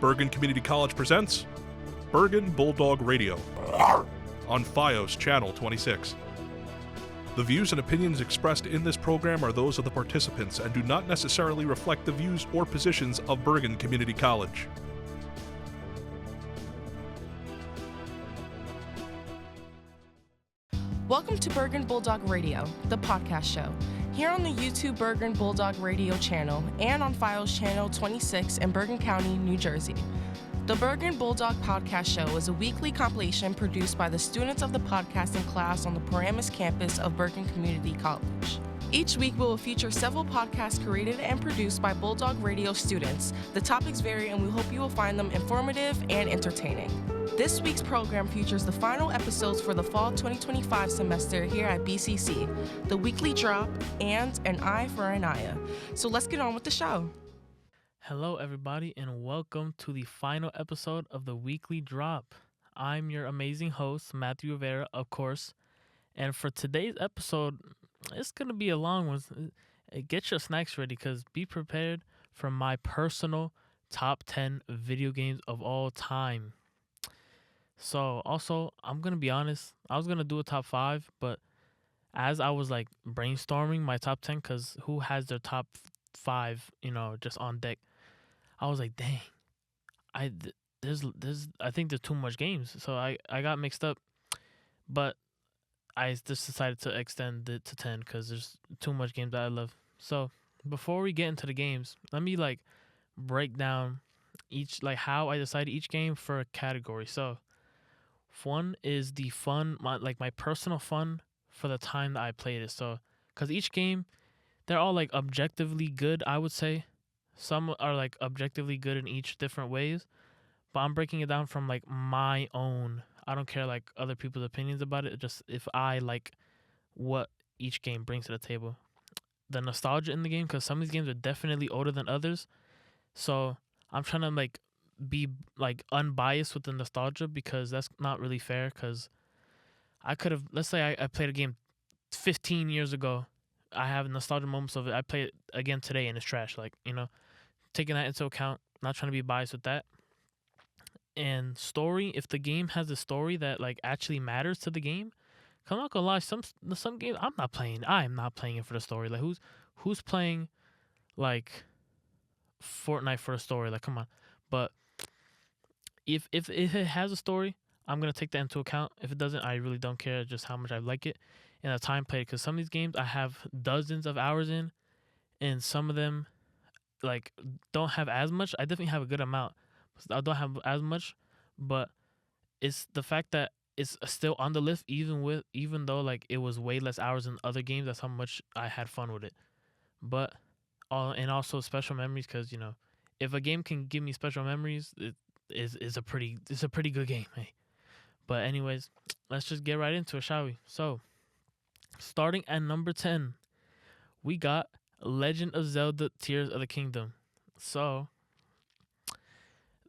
Bergen Community College presents Bergen Bulldog Radio on FiOS Channel 26. The views and opinions expressed in this program are those of the participants and do not necessarily reflect the views or positions of Bergen Community College. Welcome to Bergen Bulldog Radio, the podcast show, here on the YouTube Bergen Bulldog Radio channel and on FiOS Channel 26 in Bergen County, New Jersey. The Bergen Bulldog podcast show is a weekly compilation produced by the students of the podcasting class on the Paramus campus of Bergen Community College. Each week, we will feature several podcasts created and produced by Bulldog Radio students. The topics vary, and we hope you will find them informative and entertaining. This week's program features the final episodes for the fall 2025 semester here at BCC, the weekly drop, and an eye for an eye. So let's get on with the show. Hello, everybody, and welcome to the final episode of the weekly drop. I'm your amazing host, Matthew Rivera, of course, and for today's episode, it's going to be a long one. Get your snacks ready because be prepared for my personal top 10 video games of all time. So, also, I'm going to be honest, I was going to do a top 5, but as I was like brainstorming my top 10, because who has their top 5, just on deck, I was like, dang, I think there's too much games. So I got mixed up, but I just decided to extend it to 10 because there's too much games that I love. So before we get into the games, let me break down how I decided each game for a category. So one is the fun, my personal fun for the time that I played it. So because each game, they're all objectively good, I would say. Some are objectively good in each different ways, but I'm breaking it down from my own. I don't care other people's opinions about it. Just if I like what each game brings to the table. The nostalgia in the game, because some of these games are definitely older than others. So I'm trying to be unbiased with the nostalgia because that's not really fair. Because I could have, let's say I played a game 15 years ago. I have nostalgia moments of it. I play it again today and it's trash. Taking that into account, not trying to be biased with that. And story, if the game has a story that actually matters to the game, I'm not gonna lie, some games I'm not playing it for the story. Who's playing Fortnite for a story? Come on. But if it has a story, I'm gonna take that into account. If it doesn't, I really don't care just how much I like it and the time played. Because some of these games I have dozens of hours in, and some of them don't have as much. I definitely have a good amount. I don't have as much, but it's the fact that it's still on the list, even though it was way less hours than other games. That's how much I had fun with it. But and also special memories, because if a game can give me special memories, it's a pretty good game. Hey. But anyways, let's just get right into it, shall we? So, starting at number 10, we got Legend of Zelda: Tears of the Kingdom. So,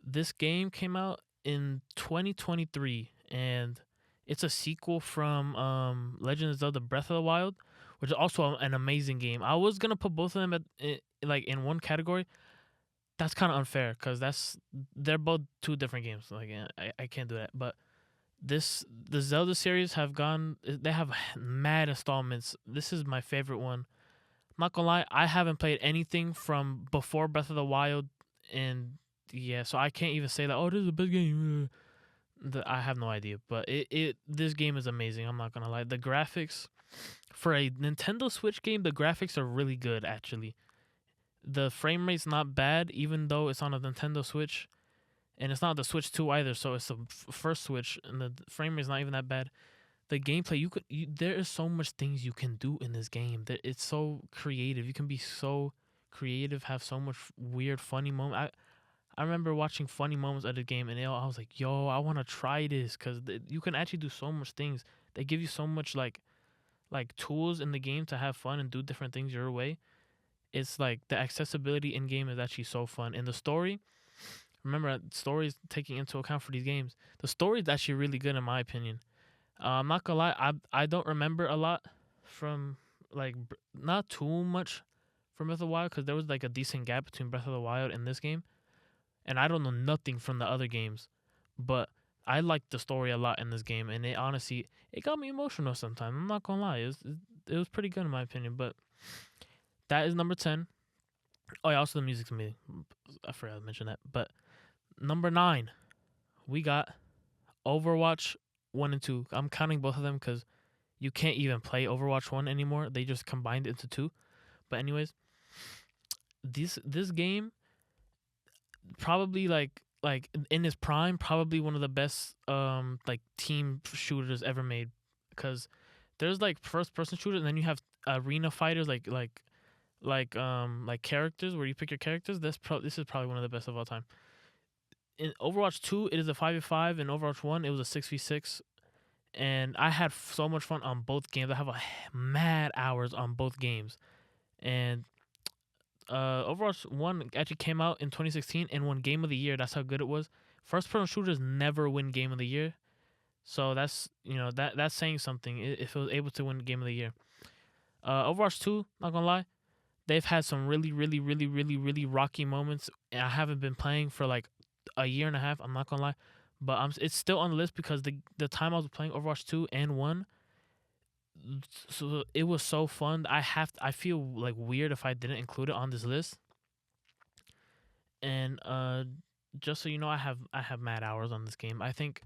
this game came out in 2023, and it's a sequel from Legend of Zelda: Breath of the Wild, which is also an amazing game. I was gonna put both of them in one category. That's kind of unfair because they're both two different games. I can't do that. But the Zelda series they have mad installments. This is my favorite one. I'm not gonna lie, I haven't played anything from before Breath of the Wild, and yeah, so I can't even say that, this is the best game. I have no idea, but this game is amazing. I'm not gonna lie. The graphics for a Nintendo Switch game, the graphics are really good actually. The frame rate's not bad, even though it's on a Nintendo Switch, and it's not the Switch 2 either. So it's the first Switch, and the frame rate's not even that bad. The gameplay, there is so much things you can do in this game. That it's so creative. You can be so creative, have so much weird, funny moments. I remember watching funny moments of the game, and I was like, yo, I want to try this, because you can actually do so much things. They give you so much tools in the game to have fun and do different things your way. It's the accessibility in game is actually so fun. And the story, remember, story is taking into account for these games. The story is actually really good in my opinion. I'm not gonna lie, I don't remember a lot from not too much from Breath of the Wild, because there was a decent gap between Breath of the Wild and this game. and I don't know nothing from the other games, but I liked the story a lot in this game, and it honestly it got me emotional sometimes. I'm not gonna lie, it was pretty good in my opinion. But that is number 10. Oh yeah, also the music's amazing. I forgot to mention that. But number 9, we got Overwatch 1 and 2. I'm counting both of them because you can't even play Overwatch 1 anymore. They just combined it into 2. But anyways, this game probably like in its prime, probably one of the best like team shooters ever made. Because there's like first person shooters, and then you have arena fighters like characters where you pick your characters. This is probably one of the best of all time. In Overwatch 2, it is a 5v5. In Overwatch 1, it was a 6v6. And I had so much fun on both games. I have mad hours on both games. And Overwatch 1 actually came out in 2016 and won Game of the Year. That's how good it was. First person shooters never win Game of the Year. So that's that's saying something if it was able to win Game of the Year. Overwatch 2, not gonna lie, they've had some really, really, really, really, really rocky moments. And I haven't been playing for like a year and a half. I'm not gonna lie, but it's still on the list because the time I was playing Overwatch 2 and 1, so it was so fun. I feel like weird if I didn't include it on this list. And just so you know, I have mad hours on this game. I think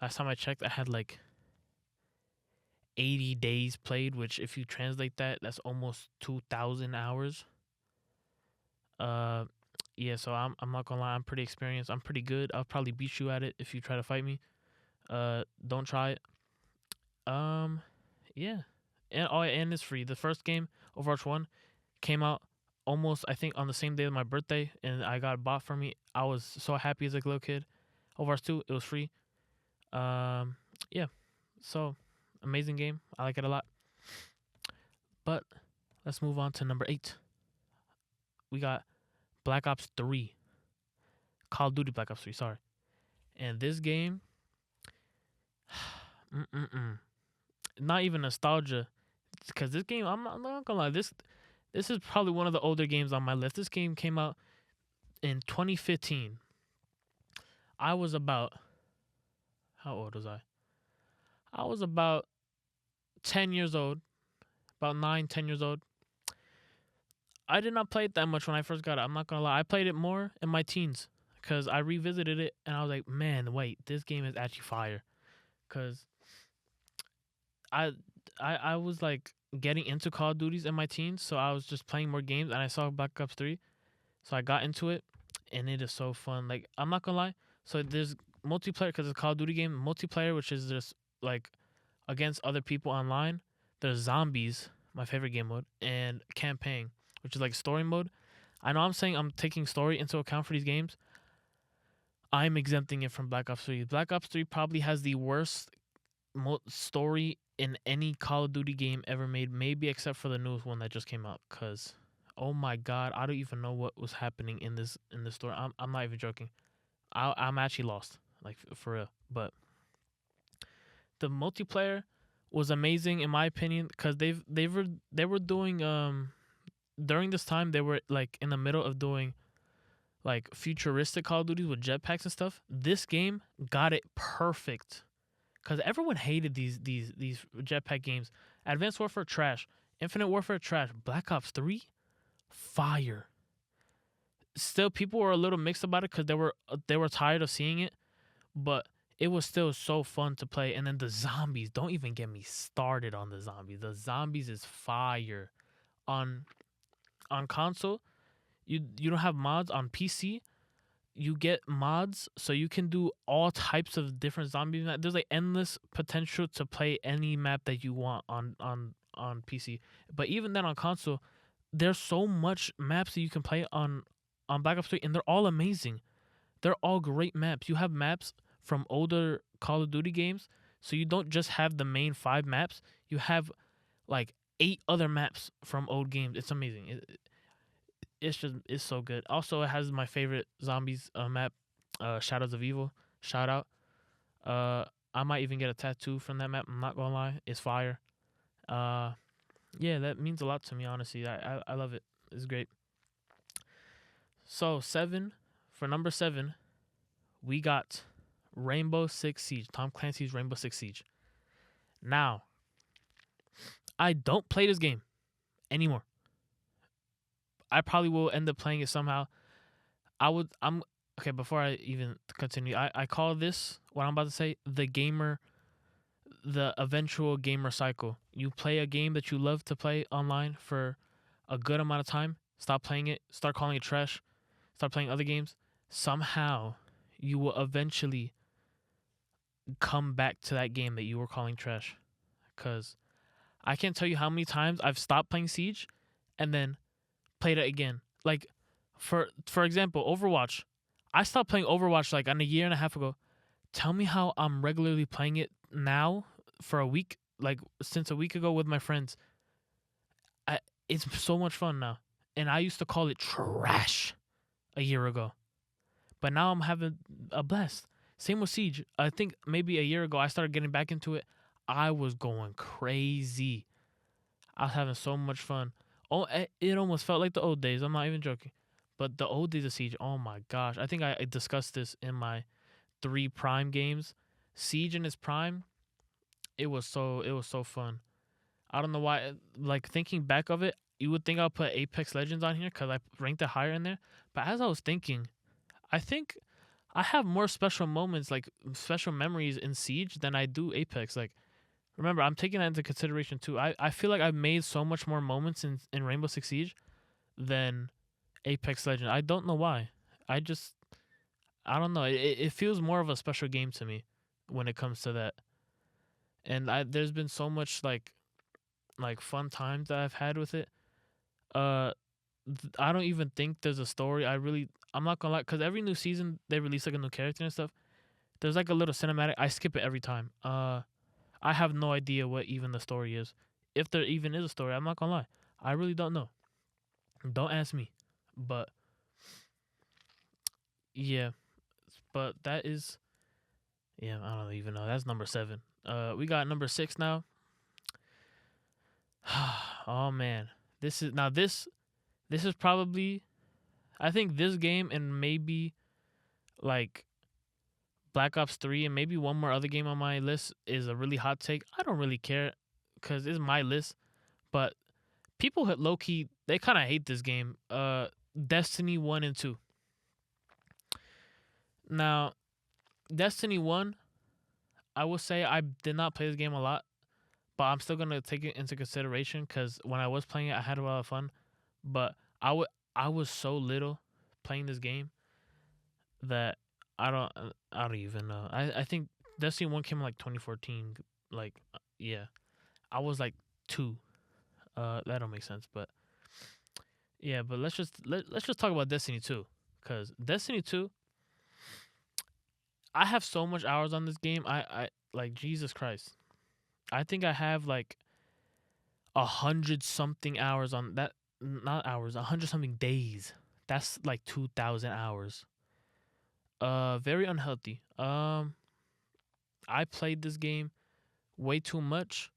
last time I checked, I had like 80 days played, which if you translate that, that's almost 2,000 hours. Yeah, so I'm not gonna lie, I'm pretty experienced. I'm pretty good. I'll probably beat you at it if you try to fight me. Don't try it. Yeah, and it's free. The first game, Overwatch 1, came out almost I think on the same day of my birthday, and I got it bought for me. I was so happy as a little kid. Overwatch 2, it was free. Yeah, so amazing game. I like it a lot. But let's move on to number 8. We got Black Ops 3. Call of Duty Black Ops 3, sorry. And this game, not even nostalgia, because this game, I'm not gonna lie, this is probably one of the older games on my list. This game came out in 2015. I was about, how old was I? I was about 10 years old, about 9, 10 years old. I did not play it that much when I first got it. I'm not gonna lie. I played it more in my teens because I revisited it and I was like, man, wait, this game is actually fire. Because I was like getting into Call of Duties in my teens, so I was just playing more games and I saw Black Ops 3, so I got into it, and it is so fun. Like, I'm not gonna lie. So there's multiplayer because it's a Call of Duty game. Multiplayer, which is just like against other people online. There's zombies, my favorite game mode, and campaign, which is like story mode. I know I'm saying I'm taking story into account for these games. I'm exempting it from Black Ops 3. Black Ops 3 probably has the worst story in any Call of Duty game ever made, maybe except for the newest one that just came out. Cause, oh my god, I don't even know what was happening in this story. I'm not even joking. I'm actually lost, like for real. But the multiplayer was amazing in my opinion, cause they were doing during this time they were like in the middle of doing like futuristic Call of Duties with jetpacks and stuff. This game got it perfect. Cause everyone hated these jetpack games. Advanced Warfare trash. Infinite Warfare trash. Black Ops 3 fire. Still, people were a little mixed about it because they were tired of seeing it, but it was still so fun to play. And then the zombies. Don't even get me started on the zombies. The zombies is fire. On console, you don't have mods. On PC, you get mods, so you can do all types of different zombies. There's like endless potential to play any map that you want on PC. But even then on console, there's so much maps that you can play on Black Ops 3, and they're all amazing. They're all great maps. You have maps from older Call of Duty games, so you don't just have the main 5 maps. You have like 8 other maps from old games. It's amazing. It's so good. Also, it has my favorite zombies map, Shadows of Evil. Shout out. I might even get a tattoo from that map. I'm not gonna lie, it's fire. Yeah, that means a lot to me. Honestly, I love it. It's great. So 7 for number 7, we got Rainbow Six Siege. Tom Clancy's Rainbow Six Siege. Now, I don't play this game anymore. I probably will end up playing it somehow. Okay, before I even continue, I call this, what I'm about to say, the eventual gamer cycle. You play a game that you love to play online for a good amount of time, stop playing it, start calling it trash, start playing other games. Somehow, you will eventually come back to that game that you were calling trash. Because I can't tell you how many times I've stopped playing Siege and then played it again. Like, for example, Overwatch. I stopped playing Overwatch like a year and a half ago. Tell me how I'm regularly playing it now for a week, like since a week ago with my friends. It's so much fun now. And I used to call it trash a year ago. But now I'm having a blast. Same with Siege. I think maybe a year ago I started getting back into it. I was going crazy. I was having so much fun. Oh, it almost felt like the old days. I'm not even joking. But the old days of Siege, oh my gosh. I think I discussed this in my 3 Prime games. Siege in its prime, it was so fun. I don't know why. Like, thinking back of it, you would think I'll put Apex Legends on here because I ranked it higher in there. But as I was thinking, I think I have more special moments, like special memories in Siege than I do Apex. Like, remember, I'm taking that into consideration too. I feel like I've made so much more moments in Rainbow Six Siege than Apex Legends. I don't know why. I don't know. It feels more of a special game to me when it comes to that. And there's been so much like fun times that I've had with it. I don't even think there's a story. I'm not gonna lie, because every new season they release like a new character and stuff. There's like a little cinematic. I skip it every time. I have no idea what even the story is. If there even is a story, I'm not gonna lie. I really don't know. Don't ask me. But yeah. But that is, yeah, I don't even know. That's number 7. We got number 6 now. Oh man. This is probably, I think this game and maybe like Black Ops 3 and maybe one more other game on my list is a really hot take. I don't really care because it's my list, but people low key, they kind of hate this game. Destiny 1 and 2. Now, Destiny 1, I will say I did not play this game a lot, but I'm still going to take it into consideration because when I was playing it, I had a lot of fun. But I was so little playing this game that I don't even know. I think Destiny 1 came in like 2014. Like, yeah. I was like 2. That don't make sense, but yeah, but let's just talk about Destiny 2, cuz Destiny 2, I have so much hours on this game. I like, Jesus Christ. I think I have like 100 something hours on that. Not hours, 100 something days. That's like 2,000 hours. Very unhealthy. I played this game way too much,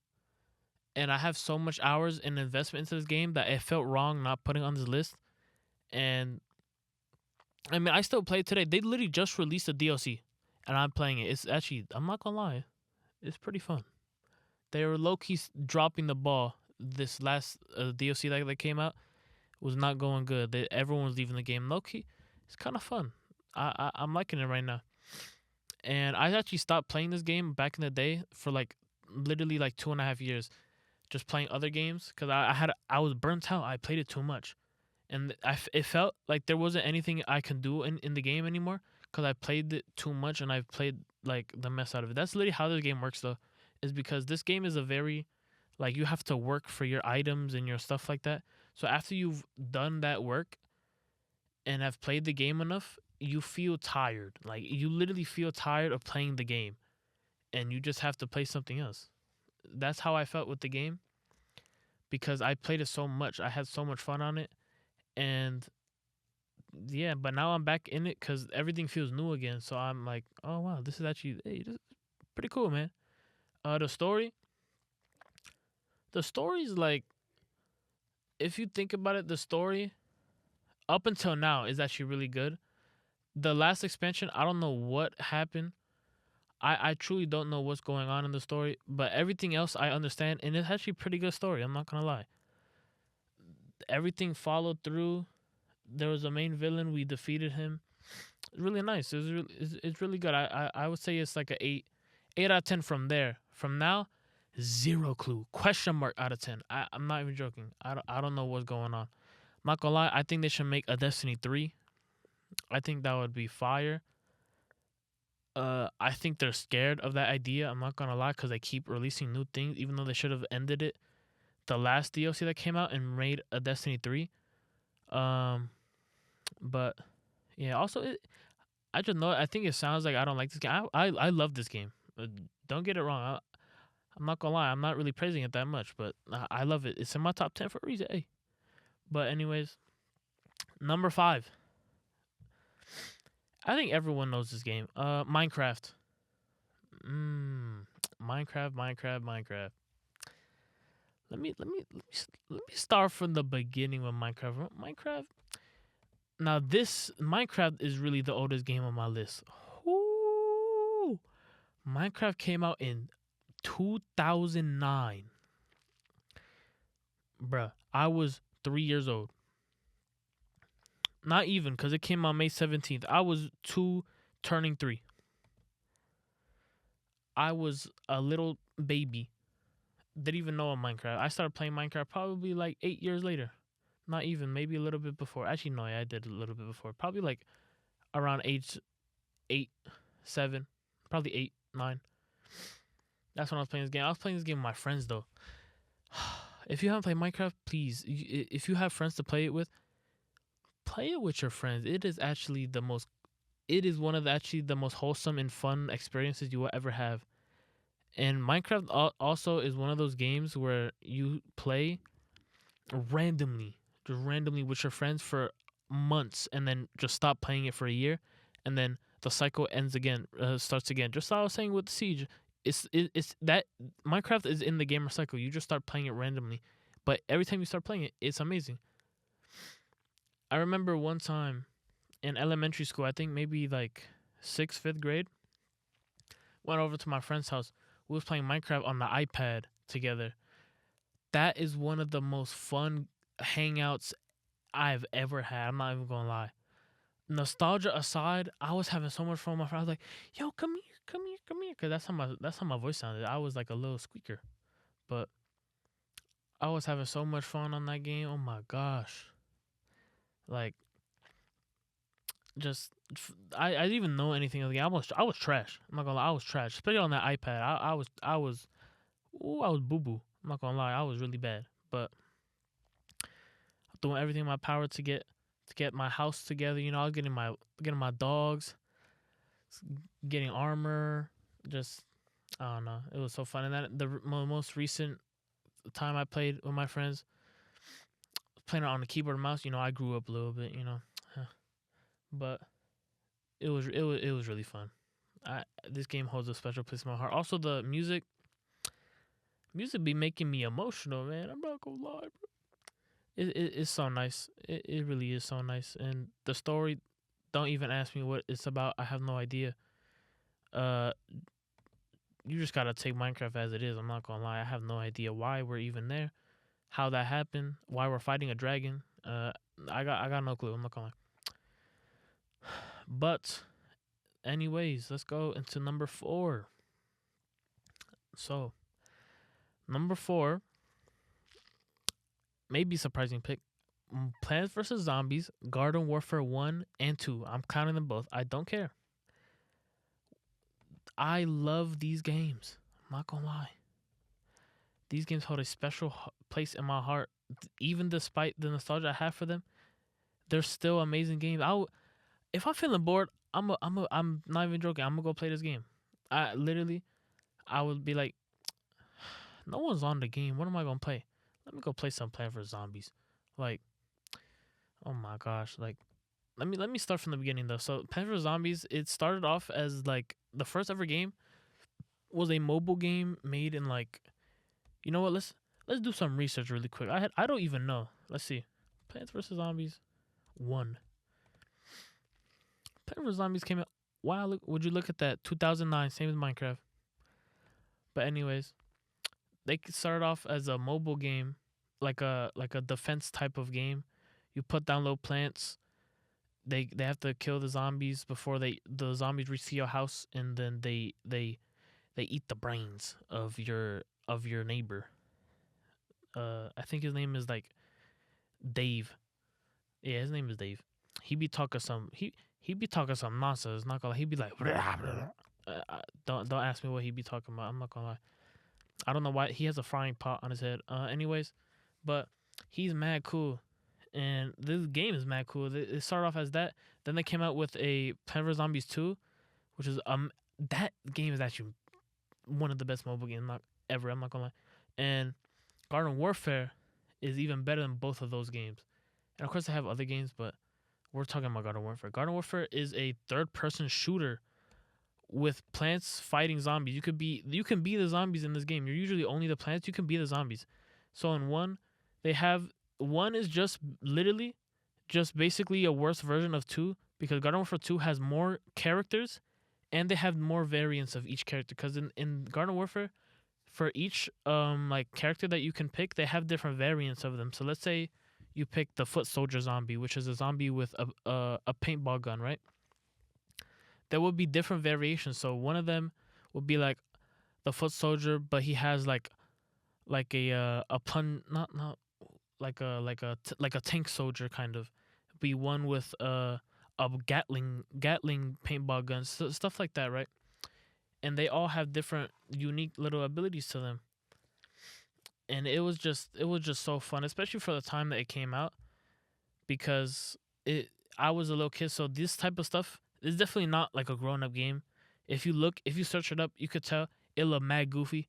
and I have so much hours and investment into this game that it felt wrong not putting it on this list. And I mean, I still play it today. They literally just released a DLC, and I'm playing it. It's actually, I'm not gonna lie, it's pretty fun. They were low-key dropping the ball. This last DLC that came out was not going good. Everyone was leaving the game low-key. It's kind of fun. I'm liking it right now. And I actually stopped playing this game back in the day for like literally like 2.5 years, just playing other games because I was burnt out. I played it too much, and it felt like there wasn't anything I could do in the game anymore because I played it too much and I played like the mess out of it. That's literally how this game works though, is because this game is a very, like, you have to work for your items and your stuff like that. So after you've done that work and have played the game enough, you feel tired. Like, you literally feel tired of playing the game and you just have to play something else. That's how I felt with the game because I played it so much. I had so much fun on it. And yeah, but now I'm back in it because everything feels new again. So I'm like, oh wow, this is actually, hey, this is pretty cool, man. The story's like, if you think about it, the story up until now is actually really good. the last expansion, I don't know what happened. I truly don't know what's going on in the story, but everything else I understand, and it's actually a pretty good story. I'm not gonna lie. Everything followed through. There was a main villain. We defeated him. It's really nice. It's really good. I would say it's like a 8 out of 10 from there. From now, zero clue. Question mark out of 10. I'm not even joking. I don't know what's going on. I'm not gonna lie. I think they should make a Destiny 3. I think that would be fire. I think they're scared of that idea. I'm not gonna lie, because they keep releasing new things, even though they should have ended it. The last DLC that came out and made a Destiny 3. But yeah, also I just know. I think it sounds like I don't like this game. I love this game. Don't get it wrong. I'm not gonna lie. I'm not really praising it that much, but I love it. It's in my top 10 for a reason. Hey. But anyways, number 5. I think everyone knows this game. Minecraft. Minecraft. Let me start from the beginning with Minecraft. Now this Minecraft is really the oldest game on my list. Ooh. Minecraft came out in 2009. Bruh, I was 3 years old. Not even, because it came out May 17th. I was 2 turning 3. I was a little baby. Didn't even know of Minecraft. I started playing Minecraft probably like 8 years later. Not even, maybe a little bit before. Actually, no, I did a little bit before. Probably like around age 8, 7. Probably 8, 9. That's when I was playing this game. I was playing this game with my friends, though. If you haven't played Minecraft, please, if you have friends to play it with your friends. It is one of the most wholesome and fun experiences you will ever have. And Minecraft also is one of those games where you play randomly with your friends for months, and then just stop playing it for a year, and then the cycle starts again. Just like I was saying with Siege, it's that Minecraft is in the gamer cycle. You just start playing it randomly, but every time you start playing it, it's amazing. I remember one time in elementary school, I think maybe like 6th, 5th grade, went over to my friend's house. We was playing Minecraft on the iPad together. That is one of the most fun hangouts I've ever had. I'm not even gonna lie. Nostalgia aside, I was having so much fun with my friend. I was like, "Yo, come here," because that's how my voice sounded. I was like a little squeaker, but I was having so much fun on that game. Oh my gosh, like, just I didn't even know anything of the game. I was trash. I'm not gonna lie, I was trash, especially on that iPad. I was boo boo. I'm not gonna lie, I was really bad, but doing everything in my power to get my house together. You know, I was getting my dogs, getting armor. Just, I don't know. It was so fun. And that the most recent time I played with my friends, playing it on the keyboard and mouse. You know, I grew up a little bit. You know, but it was really fun. This game holds a special place in my heart. Also, the music be making me emotional, man. I'm not gonna lie, bro. It's so nice. It really is so nice. And the story, don't even ask me what it's about. I have no idea. You just gotta take Minecraft as it is. I'm not gonna lie. I have no idea why we're even there, how that happened, why we're fighting a dragon. I got no clue. I'm not gonna lie. But, anyways, let's go into number 4. So, number 4. Maybe surprising pick. Plants vs. Zombies, Garden Warfare 1 and 2. I'm counting them both. I don't care. I love these games. I'm not gonna lie. These games hold a special place in my heart. Even despite the nostalgia I have for them, they're still amazing games. If I'm feeling bored, I'm not even joking. I'm gonna go play this game. I would be like, no one's on the game. What am I gonna play? Let me go play some Plants vs. Zombies. Like, oh my gosh. Like, let me start from the beginning though. So Plants vs. Zombies, it started off as like the first ever game was a mobile game made in like, you know what? Let's do some research really quick. I don't even know. Let's see. Plants vs. Zombies 1. Plants vs Zombies came out. Wow, would you look at that? 2009, same as Minecraft. But anyways, they started off as a mobile game, like a defense type of game. You put down little plants. They have to kill the zombies before the zombies reach your house, and then they eat the brains of your neighbor. I think his name is like Dave. Yeah, his name is Dave. He be talking some nonsense. Not gonna lie. He be like, don't ask me what he be talking about. I'm not gonna lie. I don't know why he has a frying pot on his head. Anyways, but he's mad cool, and this game is mad cool. It started off as that. Then they came out with a Plants vs Zombies 2, which is that game is actually one of the best mobile games ever. I'm not gonna lie. And Garden Warfare is even better than both of those games. And of course, they have other games, but we're talking about Garden Warfare. Garden Warfare is a third-person shooter with plants fighting zombies. You can be the zombies in this game. You're usually only the plants. You can be the zombies. So in one is just literally just basically a worse version of 2, because Garden Warfare 2 has more characters and they have more variants of each character. Because in Garden Warfare, for each like character that you can pick, they have different variants of them. So let's say you pick the foot soldier zombie, which is a zombie with a paintball gun, right? There will be different variations. So one of them would be like the foot soldier, but he has like a pun, not like a tank soldier kind of. Be one with a Gatling paintball gun, stuff like that, right? And they all have different unique little abilities to them. And it was just so fun, especially for the time that it came out, because I was a little kid, so this type of stuff is definitely not like a grown up game. If you search it up, you could tell it look mad goofy,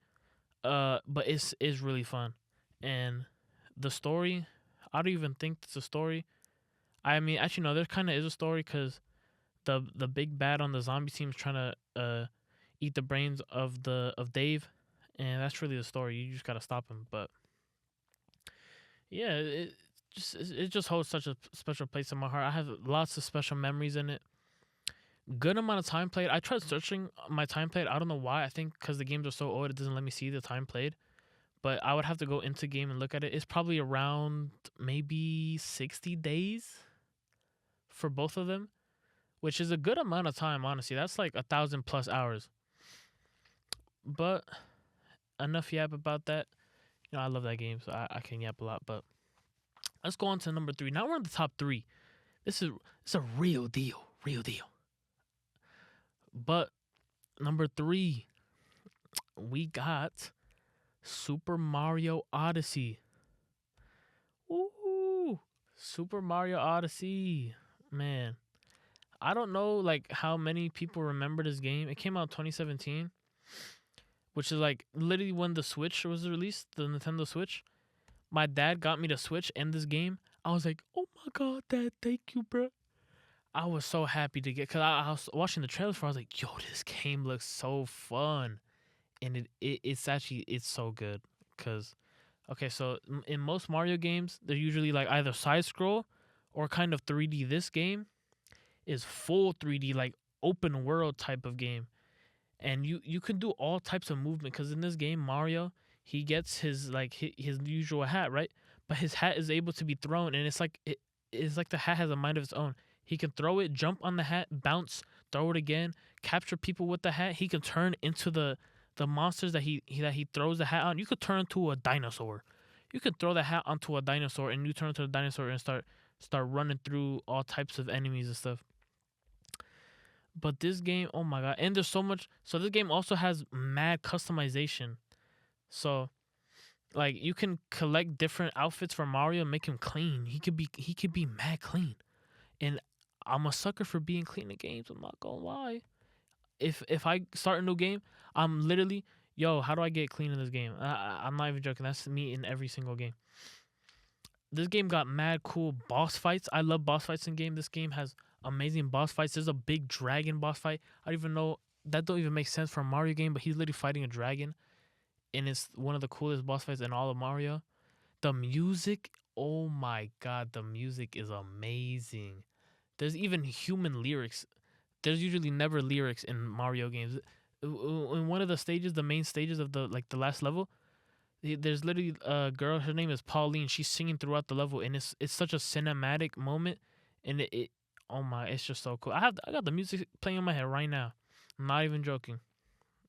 but it's really fun. And the story, I don't even think it's a story. I mean, actually no, there kind of is a story, because the big bad on the zombie team is trying to eat the brains of Dave. And that's really the story. You just gotta stop him. But yeah, it just holds such a special place in my heart. I have lots of special memories in it. Good amount of time played. I tried searching my time played. I don't know why. I think because the games are so old, it doesn't let me see the time played. But I would have to go into game and look at it. It's probably around maybe 60 days for both of them, which is a good amount of time. Honestly, that's like 1,000+ hours. But enough yap about that. You know, I love that game, so I can yap a lot. But let's go on to number 3. Now we're in the top 3. It's a real deal. But number 3, we got Super Mario Odyssey. Ooh, Super Mario Odyssey. Man, I don't know like how many people remember this game. It came out in 2017. Which is like literally when the Switch was released, the Nintendo Switch. My dad got me the Switch and this game. I was like, oh my God, Dad, thank you, bro. I was so happy to get, because I was watching the trailers for it. I was like, yo, this game looks so fun. And it's so good. Because, okay, so in most Mario games, they're usually like either side scroll or kind of 3D. This game is full 3D, like open world type of game. And you can do all types of movement, because in this game, Mario, he gets his usual hat, right? But his hat is able to be thrown, and it's like the hat has a mind of its own. He can throw it, jump on the hat, bounce, throw it again, capture people with the hat. He can turn into the monsters that he throws the hat on. You could turn into a dinosaur. You could throw the hat onto a dinosaur, and you turn into a dinosaur and start running through all types of enemies and stuff. But this game, oh my God. And there's so much. So this game also has mad customization. So, like, you can collect different outfits for Mario and make him clean. He could be mad clean. And I'm a sucker for being clean in games. I'm not gonna lie. If I start a new game, I'm literally, yo, how do I get clean in this game? I'm not even joking. That's me in every single game. This game got mad cool boss fights. I love boss fights in game. This game has amazing boss fights. There's a big dragon boss fight. I don't even know, that don't even make sense for a Mario game, but he's literally fighting a dragon, and it's one of the coolest boss fights in all of Mario. The music, oh my God, the music is amazing. There's even human lyrics. there's usually never lyrics in Mario games. In one of the stages, the main stages of the last level, there's literally a girl. Her name is Pauline. She's singing throughout the level, and it's such a cinematic moment, and it oh my, it's just so cool. I got the music playing in my head right now. I'm not even joking,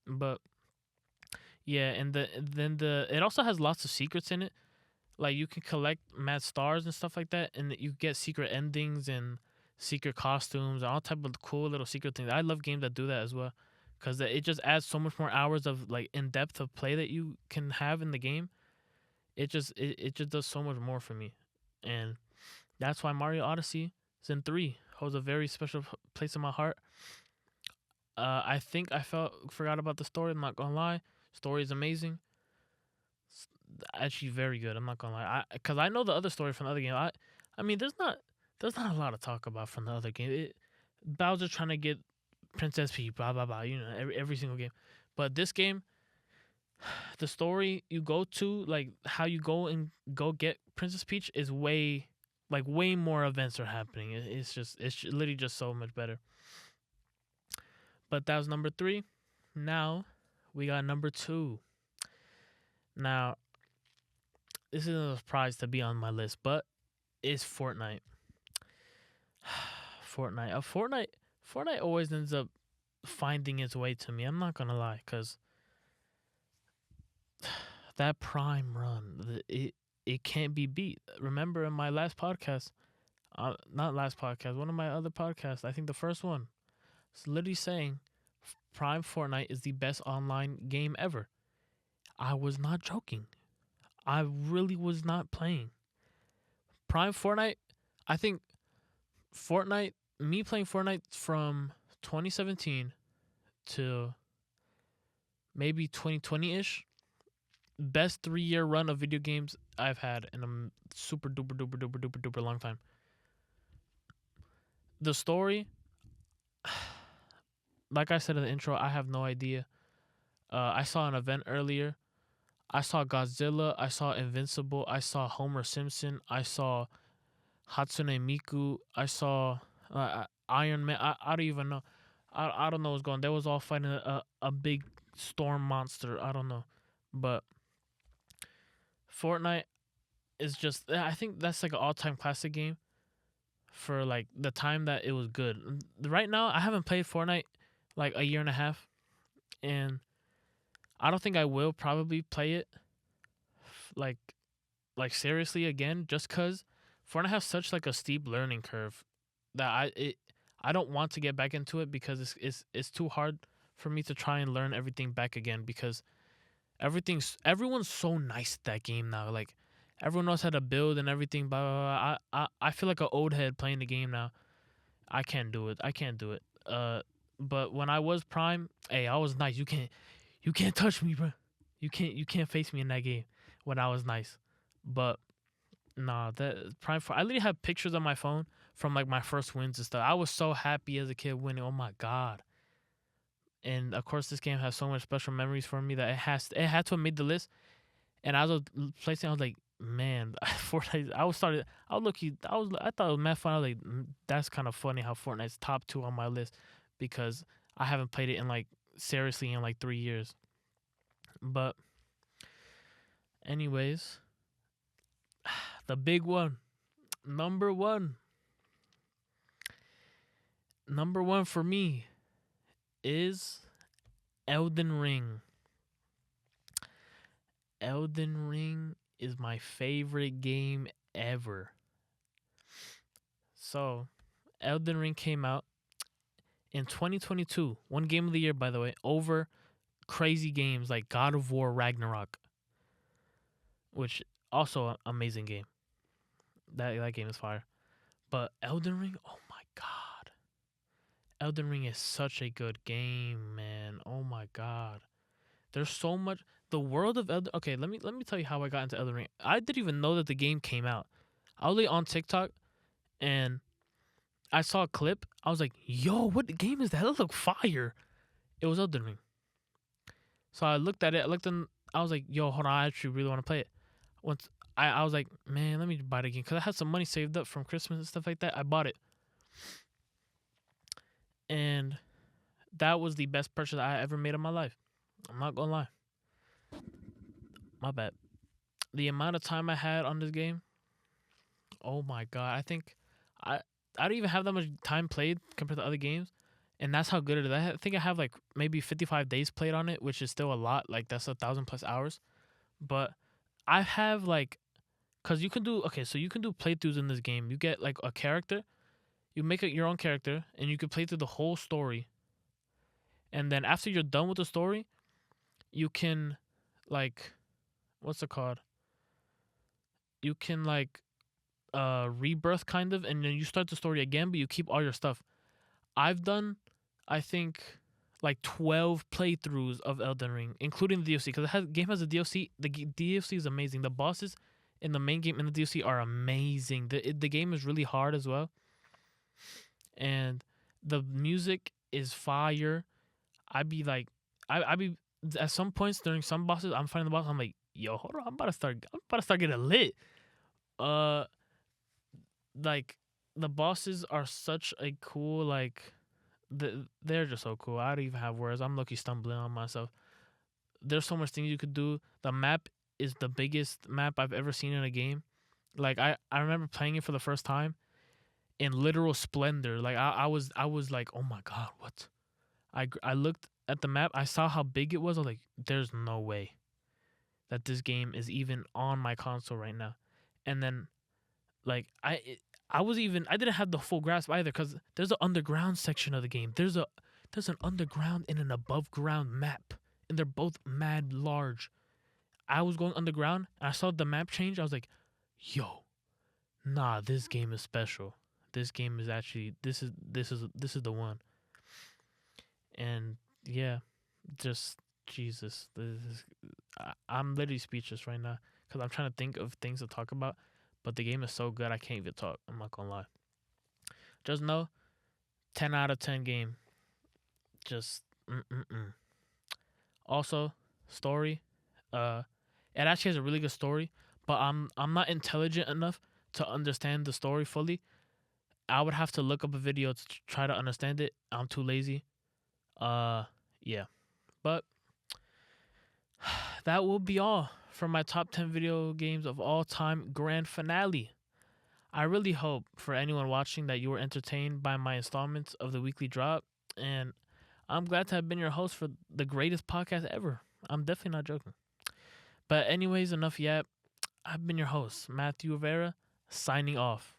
but yeah, and it also has lots of secrets in it. Like you can collect mad stars and stuff like that, and you get secret endings and secret costumes and all type of cool little secret things. I love games that do that as well, because it just adds so much more hours of like in depth of play that you can have in the game. It just does so much more for me, and that's why Mario Odyssey Sin 3 holds a very special place in my heart. I think I forgot about the story. I'm not gonna lie, story is amazing. Actually, very good. I'm not gonna lie, because I know the other story from the other game. I mean, there's not a lot to talk about from the other game. Bowser trying to get Princess Peach, blah blah blah. You know, every single game, but this game, the story you go to, like how you go get Princess Peach, is way more events are happening. It's literally just so much better. But that was number 3. Now we got number 2. Now this isn't a surprise to be on my list, but it's Fortnite. Fortnite always ends up finding its way to me. I'm not gonna lie, cause that Prime run, it can't be beat. Remember in my last podcast, not last podcast, one of my other podcasts, I think the first one, it's literally saying Prime Fortnite is the best online game ever. I was not joking. I really was not playing. Prime Fortnite, I think me playing Fortnite from 2017 to maybe 2020-ish, best 3-year run of video games I've had in a super duper long time. The story, like I said in the intro, I have no idea. I saw an event earlier. I saw Godzilla. I saw Invincible. I saw Homer Simpson. I saw Hatsune Miku. I saw Iron Man. I don't even know. I don't know what's going on. They was all fighting a big storm monster. I don't know. But Fortnite is just, I think that's like an all-time classic game for like the time that it was good. Right now, I haven't played Fortnite like a year and a half, and I don't think I will probably play it like seriously again, just cause Fortnite has such like a steep learning curve that I don't want to get back into it, because it's too hard for me to try and learn everything back again, because everyone's so nice at that game now. Like everyone knows how to build and everything. Blah, blah, blah. I feel like an old head playing the game now. I can't do it. But when I was Prime, hey, I was nice. You can't touch me, bro. You can't face me in that game when I was nice. But nah, that Prime 4, I literally have pictures on my phone from like my first wins and stuff. I was so happy as a kid winning. Oh my god. And of course, this game has so much special memories for me that it had to have made the list. And I was placing, I was like, man, Fortnite. I thought it was mad fun. I was like, that's kind of funny how Fortnite's top 2 on my list, because I haven't played it in like seriously in like 3 years. But anyways, the big one, number one for me is Elden Ring. Elden Ring is my favorite game ever. So, Elden Ring came out in 2022. One game of the year, by the way, over crazy games like God of War Ragnarok, which also an amazing game. That game is fire. But Elden Ring, oh my god. Elden Ring is such a good game, man. Oh my god. There's so much. The world of Elden. Okay, let me tell you how I got into Elden Ring. I didn't even know that the game came out. I was on TikTok and I saw a clip. I was like, "Yo, what game is that? That look fire!" It was Elden Ring. So I looked at it. I was like, "Yo, hold on! I actually really want to play it." Once I was like, "Man, let me buy the game," because I had some money saved up from Christmas and stuff like that. I bought it. and that was the best purchase I ever made in my life. I'm not gonna lie. My bad. The amount of time I had on this game, oh my god! I think I I don't even have that much time played compared to other games, and that's how good it is. I think I have like maybe 55 days played on it, which is still a lot. Like that's 1,000+ hours. But I have like, cause you can do so you can do playthroughs in this game. You get like a character, you make your own character, and you can play through the whole story. And then after you're done with the story, you can like, what's it called? You can like rebirth kind of, and then you start the story again, but you keep all your stuff. I've done, I think, like 12 playthroughs of Elden Ring, including the DLC, because the game has a DLC. The DLC is amazing. The bosses in the main game and the DLC are amazing. The game is really hard as well, and the music is fire. I'd be like, I be at some points during some bosses, I'm fighting the boss. I'm like, yo, hold on, I'm about to start getting lit. Like the bosses are such a cool they're just so cool. I don't even have words. I'm lucky stumbling on myself. There's so much things you could do. The map is the biggest map I've ever seen in a game. Like I remember playing it for the first time in literal splendor. Like I was like, oh my god, what? I looked at the map. I saw how big it was. I was like, there's no way that this game is even on my console right now. And then like I didn't have the full grasp either, because there's an underground section of the game. There's an underground and an above ground map, and they're both mad large. I was going underground and I saw the map change. I was like, yo, nah, this game is special. This game is actually this is the one. And yeah, just Jesus, I'm literally speechless right now because I'm trying to think of things to talk about. But the game is so good, I can't even talk. I'm not gonna lie. Just know, 10 out of 10 game. Just Also, story. It actually has a really good story, but I'm not intelligent enough to understand the story fully. I would have to look up a video to try to understand it. I'm too lazy. Yeah. But that will be all for my top 10 video games of all time grand finale. I really hope for anyone watching that you were entertained by my installments of the weekly drop, and I'm glad to have been your host for the greatest podcast ever. I'm definitely not joking. But anyways, enough yet. I've been your host, Matthew Rivera, signing off.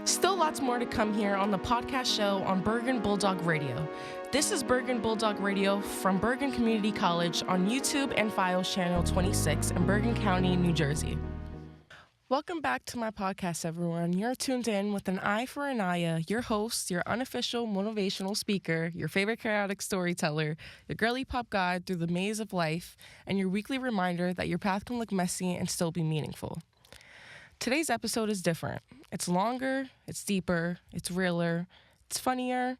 Still lots more to come here on the podcast show on Bergen Bulldog Radio. This is Bergen Bulldog Radio from Bergen Community College on YouTube and Files Channel 26 in Bergen County, New Jersey. Welcome back to my podcast, everyone. You're tuned in with an eye for Anaya, your host, your unofficial motivational speaker, your favorite chaotic storyteller, your girly pop guide through the maze of life, and your weekly reminder that your path can look messy and still be meaningful. Today's episode is different. It's longer, it's deeper, it's realer, it's funnier,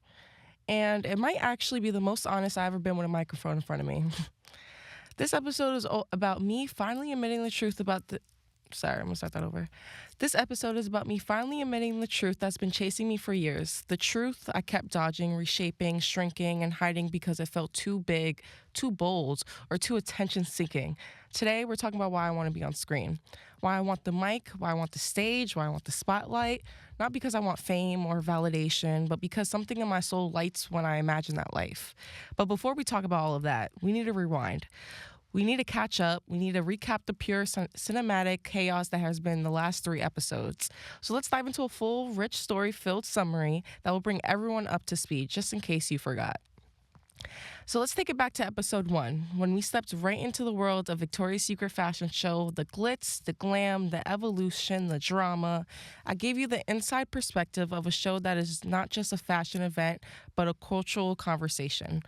and it might actually be the most honest I've ever been with a microphone in front of me. This episode is about me finally admitting the truth about Sorry, I'm going to start that over. This episode is about me finally admitting the truth that's been chasing me for years. The truth I kept dodging, reshaping, shrinking, and hiding because it felt too big, too bold, or too attention-seeking. Today, we're talking about why I want to be on screen. Why I want the mic, why I want the stage, why I want the spotlight. Not because I want fame or validation, but because something in my soul lights when I imagine that life. But before we talk about all of that, we need to rewind. We need to catch up. We need to recap the pure cinematic chaos that has been the last 3 episodes. So let's dive into a full, rich, story-filled summary that will bring everyone up to speed, just in case you forgot. So let's take it back to episode 1, when we stepped right into the world of Victoria's Secret fashion show, the glitz, the glam, the evolution, the drama. I gave you the inside perspective of a show that is not just a fashion event, but a cultural conversation.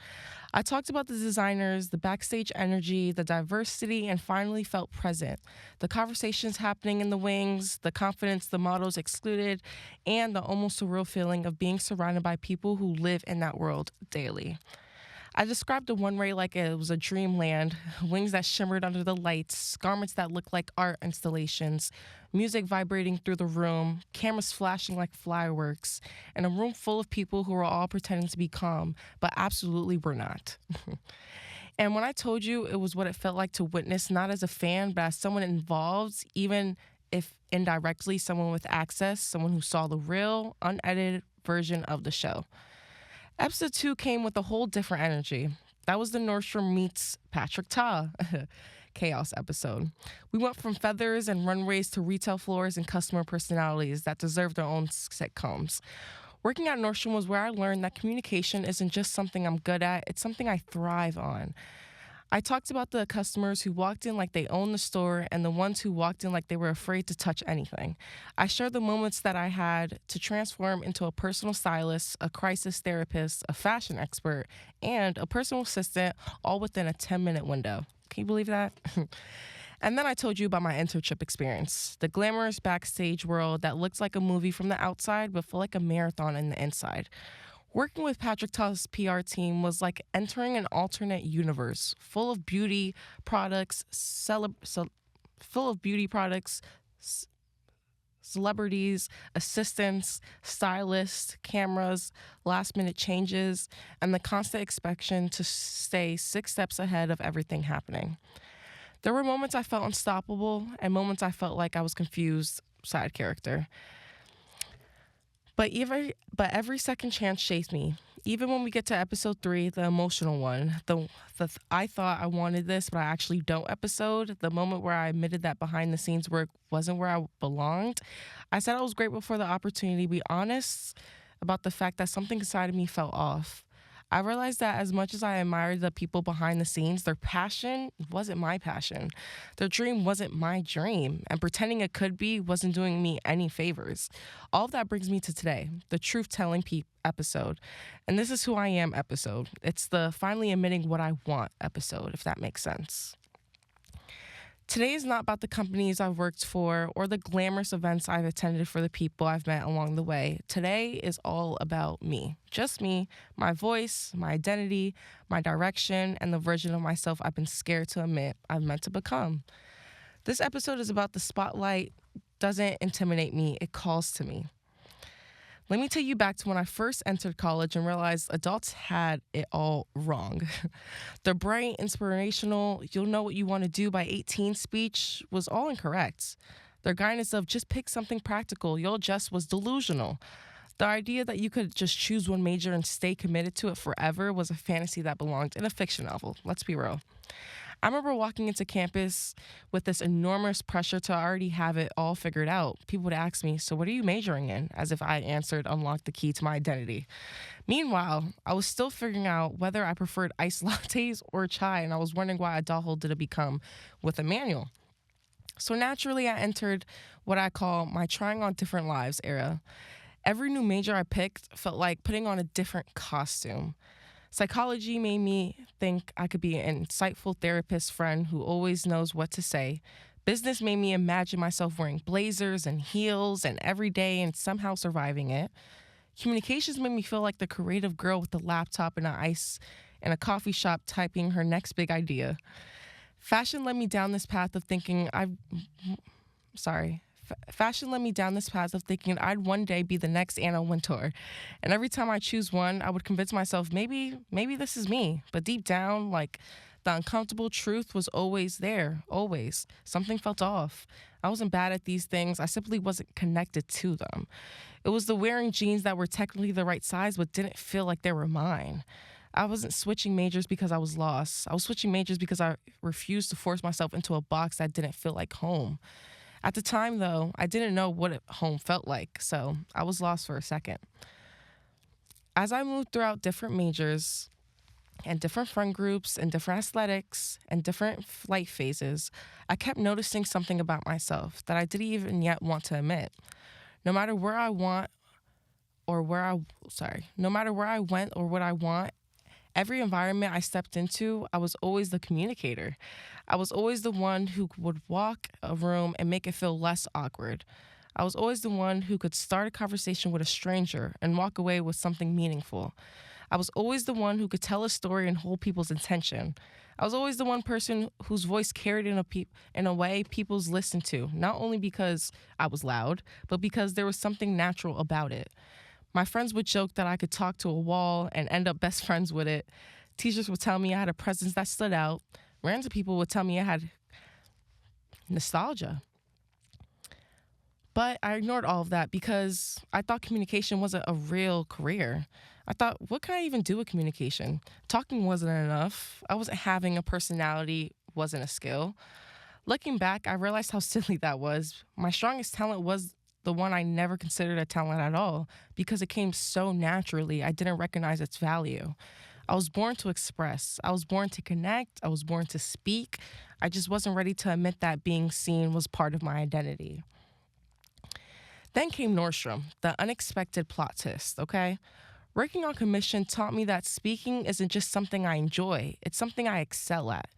I talked about the designers, the backstage energy, the diversity, and finally felt present. The conversations happening in the wings, the confidence the models excluded, and the almost surreal feeling of being surrounded by people who live in that world daily. I described the one-way like it was a dreamland, wings that shimmered under the lights, garments that looked like art installations, music vibrating through the room, cameras flashing like fireworks, and a room full of people who were all pretending to be calm, but absolutely were not. And when I told you it was what it felt like to witness, not as a fan, but as someone involved, even if indirectly someone with access, someone who saw the real, unedited version of the show. Episode 2 came with a whole different energy. That was the Nordstrom meets Patrick Ta chaos episode. We went from feathers and runways to retail floors and customer personalities that deserve their own sitcoms. Working at Nordstrom was where I learned that communication isn't just something I'm good at, it's something I thrive on. I talked about the customers who walked in like they owned the store and the ones who walked in like they were afraid to touch anything. I shared the moments that I had to transform into a personal stylist, a crisis therapist, a fashion expert, and a personal assistant, all within a 10-minute window. Can you believe that? And then I told you about my internship experience, the glamorous backstage world that looks like a movie from the outside but felt like a marathon in the inside. Working with Patrick Ta's PR team was like entering an alternate universe full of beauty products, celebrities, assistants, stylists, cameras, last-minute changes, and the constant expectation to stay 6 steps ahead of everything happening. There were moments I felt unstoppable and moments I felt like I was confused, side character. But every second chance shaped me. Even when we get to episode 3, the emotional one, the I thought I wanted this, but I actually don't episode, the moment where I admitted that behind the scenes work wasn't where I belonged, I said I was grateful for the opportunity to be honest about the fact that something inside of me fell off. I realized that as much as I admired the people behind the scenes, their passion wasn't my passion. Their dream wasn't my dream, and pretending it could be wasn't doing me any favors. All of that brings me to today, the truth-telling episode. And this is who I am episode. It's the finally admitting what I want episode, if that makes sense. Today is not about the companies I've worked for or the glamorous events I've attended for the people I've met along the way. Today is all about me. Just me, my voice, my identity, my direction, and the version of myself I've been scared to admit I've meant to become. This episode is about the spotlight doesn't intimidate me, it calls to me. Let me take you back to when I first entered college and realized adults had it all wrong. The bright, inspirational, you'll know what you want to do by 18 speech was all incorrect. Their guidance of just pick something practical, you'll adjust was delusional. The idea that you could just choose one major and stay committed to it forever was a fantasy that belonged in a fiction novel. Let's be real. I remember walking into campus with this enormous pressure to already have it all figured out. People would ask me, so what are you majoring in? As if I answered, unlock the key to my identity. Meanwhile, I was still figuring out whether I preferred iced lattes or chai, and I was wondering why adulthood did it become with a manual. So naturally, I entered what I call my trying on different lives era. Every new major I picked felt like putting on a different costume. Psychology made me think I could be an insightful therapist friend who always knows what to say. Business made me imagine myself wearing blazers and heels and every day and somehow surviving it. Communications made me feel like the creative girl with the laptop and a coffee shop typing her next big idea. Fashion led me down this path of thinking Fashion led me down this path of thinking I'd one day be the next Anna Wintour. And every time I choose one, I would convince myself, maybe this is me. But deep down, like, the uncomfortable truth was always there, always. Something felt off. I wasn't bad at these things. I simply wasn't connected to them. It was the wearing jeans that were technically the right size but didn't feel like they were mine. I wasn't switching majors because I was lost. I was switching majors because I refused to force myself into a box that didn't feel like home. At the time, though, I didn't know what home felt like, so I was lost for a second. As I moved throughout different majors and different friend groups and different aesthetics and different life phases, I kept noticing something about myself that I didn't even yet want to admit. No matter where I went or what I want, every environment I stepped into, I was always the communicator. I was always the one who would walk a room and make it feel less awkward. I was always the one who could start a conversation with a stranger and walk away with something meaningful. I was always the one who could tell a story and hold people's attention. I was always the one person whose voice carried in a way people's listened to, not only because I was loud, but because there was something natural about it. My friends would joke that I could talk to a wall and end up best friends with it. Teachers would tell me I had a presence that stood out. Random people would tell me I had nostalgia. But I ignored all of that because I thought communication wasn't a real career. I thought, what can I even do with communication? Talking wasn't enough. I wasn't having a personality, wasn't a skill. Looking back, I realized how silly that was. My strongest talent was the one I never considered a talent at all because it came so naturally, I didn't recognize its value. I was born to express. I was born to connect. I was born to speak. I just wasn't ready to admit that being seen was part of my identity. Then came Nordstrom, the unexpected plot twist, okay? Working on commission taught me that speaking isn't just something I enjoy, it's something I excel at.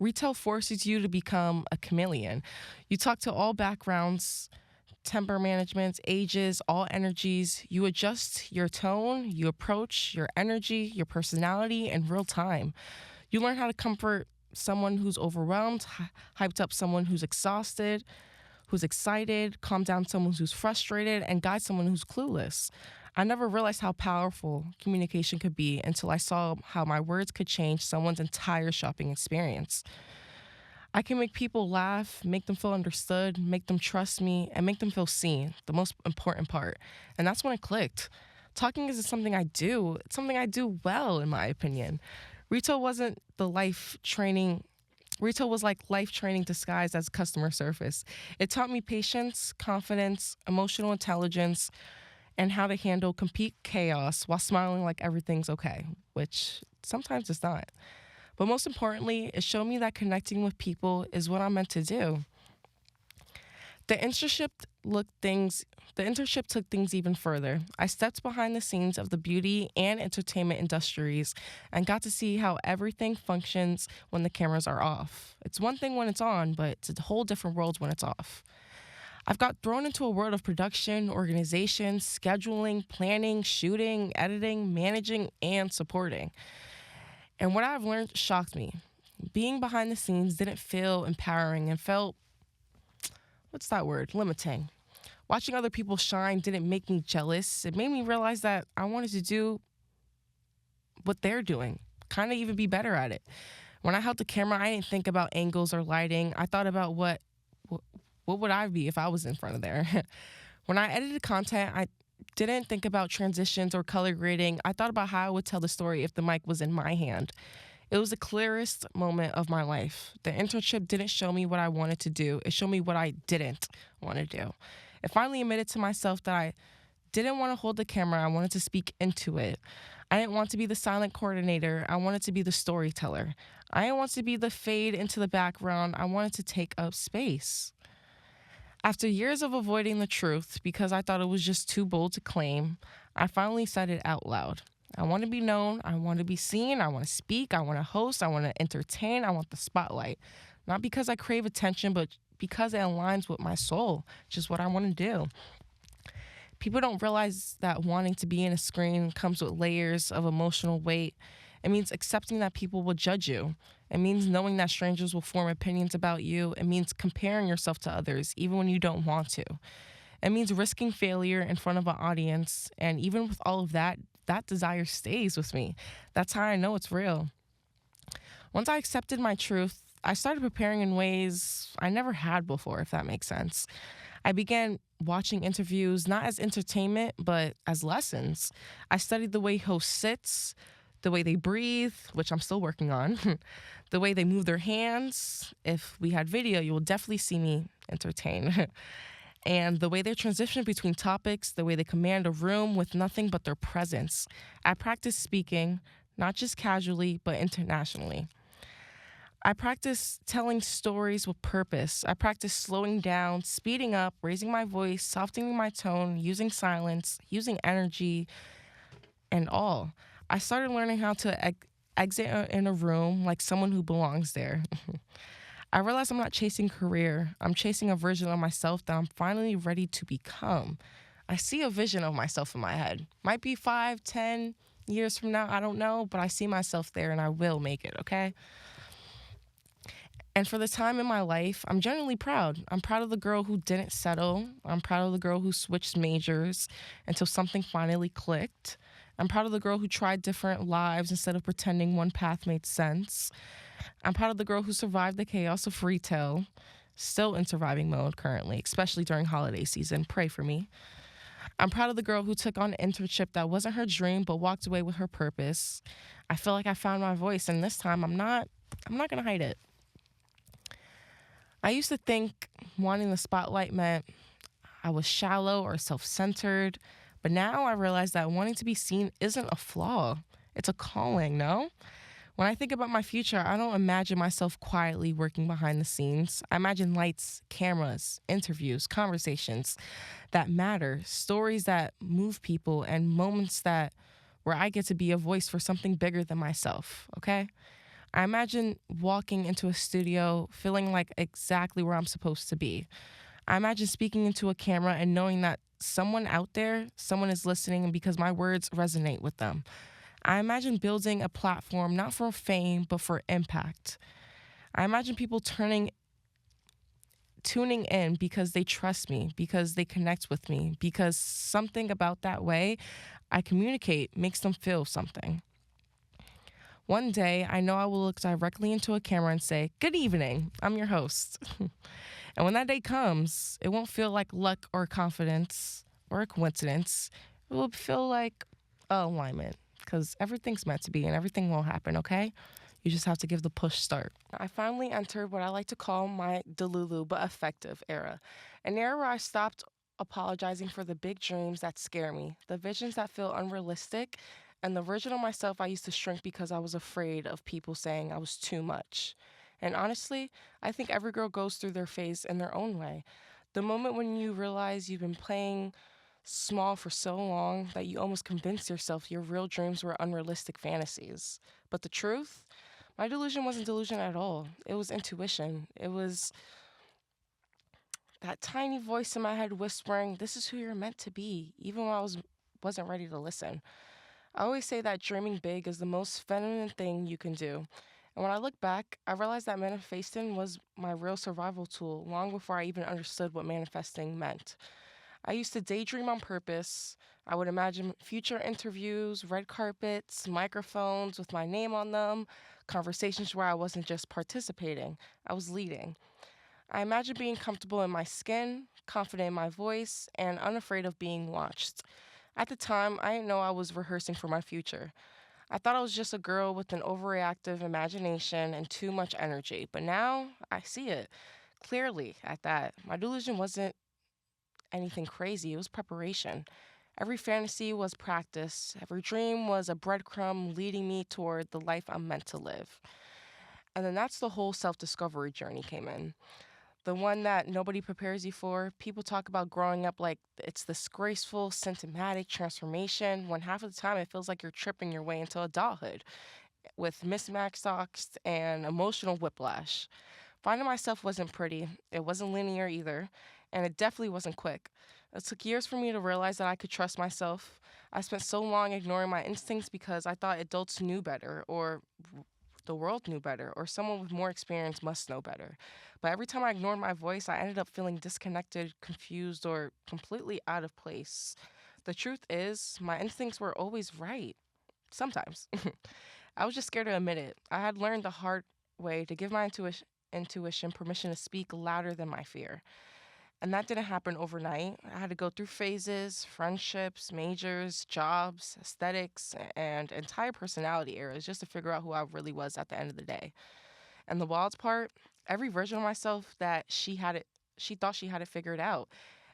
Retail forces you to become a chameleon. You talk to all backgrounds, temper management, ages, all energies. You adjust your tone, you approach your energy, your personality in real time. You learn how to comfort someone who's overwhelmed, hyped up someone who's exhausted, who's excited, calm down someone who's frustrated, and guide someone who's clueless. I never realized how powerful communication could be until I saw how my words could change someone's entire shopping experience. I can make people laugh, make them feel understood, make them trust me, and make them feel seen, the most important part. And that's when it clicked. Talking isn't something I do, it's something I do well, in my opinion. Retail wasn't the life training. Retail was like life training disguised as customer service. It taught me patience, confidence, emotional intelligence, and how to handle complete chaos while smiling like everything's okay, which sometimes it's not. But most importantly, it showed me that connecting with people is what I'm meant to do. The internship took things even further. I stepped behind the scenes of the beauty and entertainment industries and got to see how everything functions when the cameras are off. It's one thing when it's on, but it's a whole different world when it's off. I've got thrown into a world of production, organization, scheduling, planning, shooting, editing, managing, and supporting. And what I've learned shocked me. Being behind the scenes didn't feel empowering and felt, limiting. Watching other people shine didn't make me jealous. It made me realize that I wanted to do what they're doing, kind of even be better at it. When I held the camera, I didn't think about angles or lighting. I thought about what would I be if I was in front of there. When I edited content, I didn't think about transitions or color grading. I thought about how I would tell the story if the mic was in my hand. It was the clearest moment of my life. The internship didn't show me what I wanted to do. It showed me what I didn't want to do. It finally admitted to myself that I didn't want to hold the camera. I wanted to speak into it. I didn't want to be the silent coordinator. I wanted to be the storyteller. I didn't want to be the fade into the background. I wanted to take up space. After years of avoiding the truth because I thought it was just too bold to claim, I finally said it out loud. I want to be known. I want to be seen. I want to speak. I want to host. I want to entertain. I want the spotlight. Not because I crave attention, but because it aligns with my soul, just what I want to do. People don't realize that wanting to be in a screen comes with layers of emotional weight. It means accepting that people will judge you. It means knowing that strangers will form opinions about you. It means comparing yourself to others, even when you don't want to. It means risking failure in front of an audience. And even with all of that, that desire stays with me. That's how I know it's real. Once I accepted my truth, I started preparing in ways I never had before, if that makes sense. I began watching interviews not as entertainment, but as lessons. I studied the way hosts sit, the way they breathe, which I'm still working on, the way they move their hands. If we had video, you will definitely see me entertain. And the way they transition between topics, the way they command a room with nothing but their presence. I practice speaking, not just casually, but internationally. I practice telling stories with purpose. I practice slowing down, speeding up, raising my voice, softening my tone, using silence, using energy, and all. I started learning how to exit in a room like someone who belongs there. I realized I'm not chasing career. I'm chasing a version of myself that I'm finally ready to become. I see a vision of myself in my head. Might be 5, 10, Years from now, I don't know, but I see myself there and I will make it, okay? And for the time in my life, I'm genuinely proud. I'm proud of the girl who didn't settle. I'm proud of the girl who switched majors until something finally clicked. I'm proud of the girl who tried different lives instead of pretending one path made sense. I'm proud of the girl who survived the chaos of retail, still in surviving mode currently, especially during holiday season. Pray for me. I'm proud of the girl who took on an internship that wasn't her dream but walked away with her purpose. I feel like I found my voice, and this time I'm not going to hide it. I used to think wanting the spotlight meant I was shallow or self-centered, but now I realize that wanting to be seen isn't a flaw. It's a calling, no? When I think about my future, I don't imagine myself quietly working behind the scenes. I imagine lights, cameras, interviews, conversations that matter, stories that move people, and moments that where I get to be a voice for something bigger than myself, okay? I imagine walking into a studio feeling like exactly where I'm supposed to be. I imagine speaking into a camera and knowing that someone out there, someone is listening because my words resonate with them. I imagine building a platform not for fame, but for impact. I imagine people tuning in because they trust me, because they connect with me, because something about that way I communicate makes them feel something. One day, I know I will look directly into a camera and say, "Good evening, I'm your host." And when that day comes, it won't feel like luck or confidence or a coincidence. It will feel like alignment because everything's meant to be and everything will happen, okay? You just have to give the push start. I finally entered what I like to call my Delulu but effective era, an era where I stopped apologizing for the big dreams that scare me, the visions that feel unrealistic, and the version of myself I used to shrink because I was afraid of people saying I was too much. And honestly, I think every girl goes through their phase in their own way. The moment when you realize you've been playing small for so long that you almost convince yourself your real dreams were unrealistic fantasies. But the truth? My delusion wasn't delusion at all. It was intuition. It was that tiny voice in my head whispering, "This is who you're meant to be," even when wasn't ready to listen. I always say that dreaming big is the most feminine thing you can do. And when I look back, I realized that manifesting was my real survival tool long before I even understood what manifesting meant. I used to daydream on purpose. I would imagine future interviews, red carpets, microphones with my name on them, conversations where I wasn't just participating, I was leading. I imagined being comfortable in my skin, confident in my voice, and unafraid of being watched. At the time, I didn't know I was rehearsing for my future. I thought I was just a girl with an overreactive imagination and too much energy, but now I see it clearly at that. My delusion wasn't anything crazy, it was preparation. Every fantasy was practice, every dream was a breadcrumb leading me toward the life I'm meant to live. And then that's the whole self discovery journey came in. The one that nobody prepares you for. People talk about growing up like it's this graceful, symptomatic transformation, when half of the time it feels like you're tripping your way into adulthood with mismatched socks and emotional whiplash. Finding myself wasn't pretty, it wasn't linear either, and it definitely wasn't quick. It took years for me to realize that I could trust myself. I spent so long ignoring my instincts because I thought adults knew better, or the world knew better, or someone with more experience must know better. But every time I ignored my voice, I ended up feeling disconnected, confused, or completely out of place. The truth is, my instincts were always right. Sometimes. I was just scared to admit it. I had learned the hard way to give my intuition permission to speak louder than my fear. And that didn't happen overnight. I had to go through phases, friendships, majors, jobs, aesthetics, and entire personality eras just to figure out who I really was at the end of the day. And the wild part, every version of myself that she thought she had it figured out.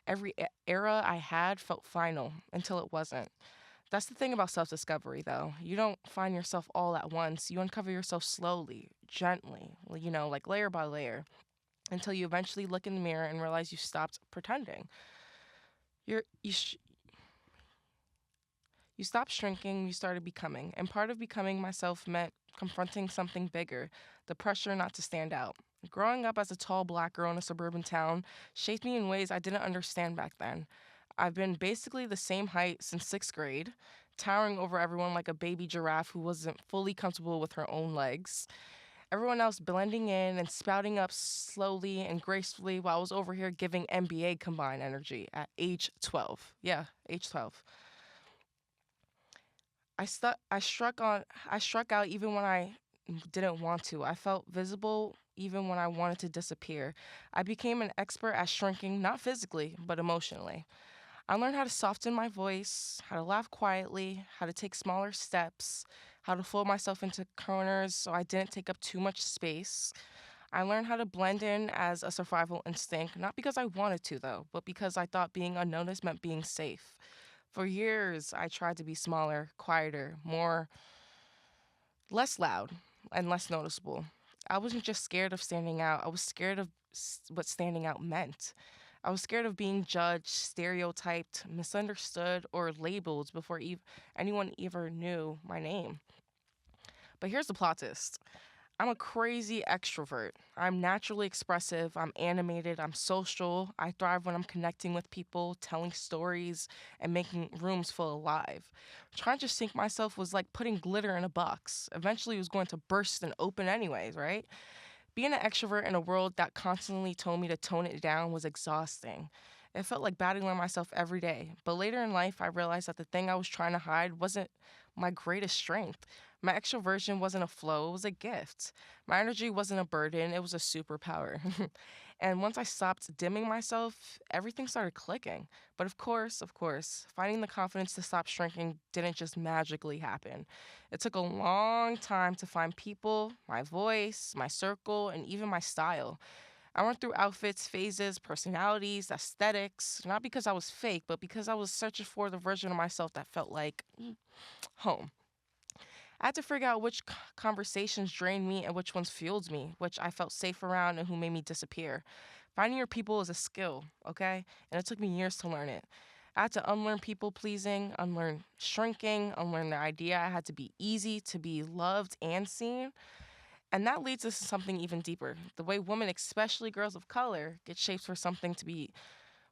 Every era I had felt final until it wasn't. That's the thing about self discovery, though. You don't find yourself all at once. You uncover yourself slowly, gently, like layer by layer, until you eventually look in the mirror and realize you stopped pretending. You're, you, sh- you stopped shrinking, you started becoming. And part of becoming myself meant confronting something bigger, the pressure not to stand out. Growing up as a tall black girl in a suburban town shaped me in ways I didn't understand back then. I've been basically the same height since sixth grade. towering over everyone like a baby giraffe who wasn't fully comfortable with her own legs. Everyone else blending in and spouting up slowly and gracefully while I was over here giving NBA combined energy at age 12. Yeah, age 12. I struck out even when I didn't want to. I felt visible even when I wanted to disappear. I became an expert at shrinking, not physically, but emotionally. I learned how to soften my voice, how to laugh quietly, how to take smaller steps, how to fold myself into corners so I didn't take up too much space. I learned how to blend in as a survival instinct, not because I wanted to, though, but because I thought being unnoticed meant being safe. For years, I tried to be smaller, quieter, less loud, and less noticeable. I wasn't just scared of standing out, I was scared of what standing out meant. I was scared of being judged, stereotyped, misunderstood, or labeled before anyone ever knew my name. But here's the plot twist. I'm a crazy extrovert. I'm naturally expressive. I'm animated. I'm social. I thrive when I'm connecting with people, telling stories, and making rooms feel alive. Trying to sync myself was like putting glitter in a box. Eventually, it was going to burst and open, anyways, right? Being an extrovert in a world that constantly told me to tone it down was exhausting. It felt like battling myself every day. But later in life, I realized that the thing I was trying to hide wasn't my greatest strength. My extroversion wasn't a flow, it was a gift. My energy wasn't a burden, it was a superpower. And once I stopped dimming myself, everything started clicking. But of course, finding the confidence to stop shrinking didn't just magically happen. It took a long time to find people, my voice, my circle, and even my style. I went through outfits, phases, personalities, aesthetics, not because I was fake, but because I was searching for the version of myself that felt like home. I had to figure out which conversations drained me and which ones fueled me, which I felt safe around and who made me disappear. Finding your people is a skill, okay? And it took me years to learn it. I had to unlearn people pleasing, unlearn shrinking, unlearn the idea I had to be easy to be loved and seen. And that leads us to something even deeper. The way women, especially girls of color, get shaped for something to be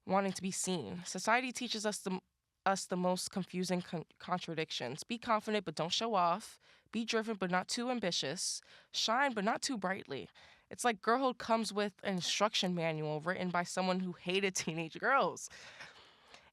wanting to be seen. Society teaches us the most confusing contradictions. Be confident but don't show off. Be driven but not too ambitious. Shine but not too brightly. It's like girlhood comes with an instruction manual written by someone who hated teenage girls.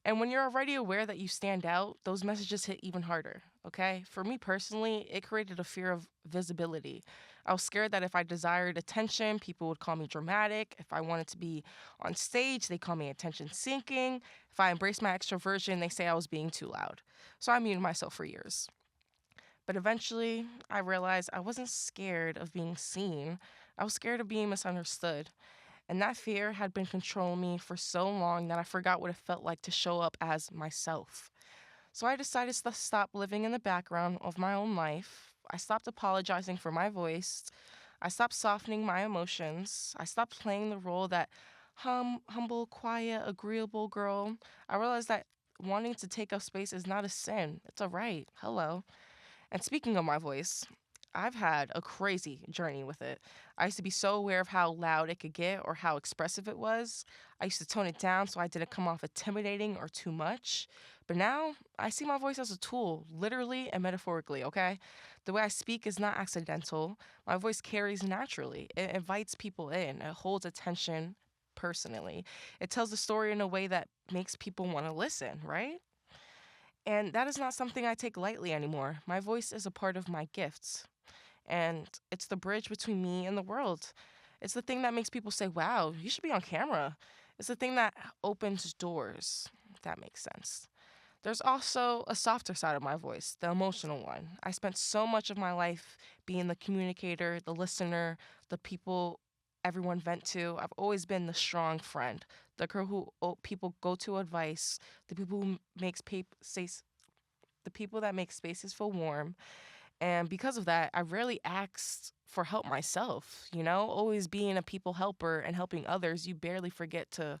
And when you're already aware that you stand out, those messages hit even harder, okay? For me personally, it created a fear of visibility. I was scared that if I desired attention, people would call me dramatic. If I wanted to be on stage, they call me attention seeking. If I embraced my extroversion, they say I was being too loud. So I muted myself for years. But eventually, I realized I wasn't scared of being seen. I was scared of being misunderstood. And that fear had been controlling me for so long that I forgot what it felt like to show up as myself. So I decided to stop living in the background of my own life. I stopped apologizing for my voice. I stopped softening my emotions. I stopped playing the role that humble, quiet, agreeable girl. I realized that wanting to take up space is not a sin, it's a right. Hello. And speaking of my voice, I've had a crazy journey with it. I used to be so aware of how loud it could get or how expressive it was. I used to tone it down so I didn't come off intimidating or too much. But now I see my voice as a tool, literally and metaphorically, okay? The way I speak is not accidental. My voice carries naturally. It invites people in, it holds attention personally. It tells the story in a way that makes people want to listen, right? And that is not something I take lightly anymore. My voice is a part of my gifts. And it's the bridge between me and the world. It's the thing that makes people say, wow, you should be on camera. It's the thing that opens doors, if that makes sense. There's also a softer side of my voice, the emotional one. I spent so much of my life being the communicator, the listener, the people everyone vent to. I've always been the strong friend, the girl who people go to advice, the people who makes the people that make spaces feel warm. And because of that, I rarely asked for help myself, always being a people helper and helping others, you barely forget to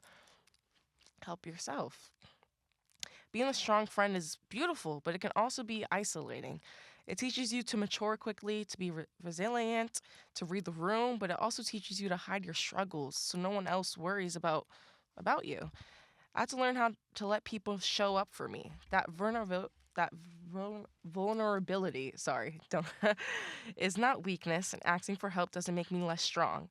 help yourself. Being a strong friend is beautiful, but it can also be isolating. It teaches you to mature quickly, to be resilient, to read the room, but it also teaches you to hide your struggles so no one else worries about you. I had to learn how to let people show up for me. That that vulnerability, don't is not weakness, and asking for help doesn't make me less strong.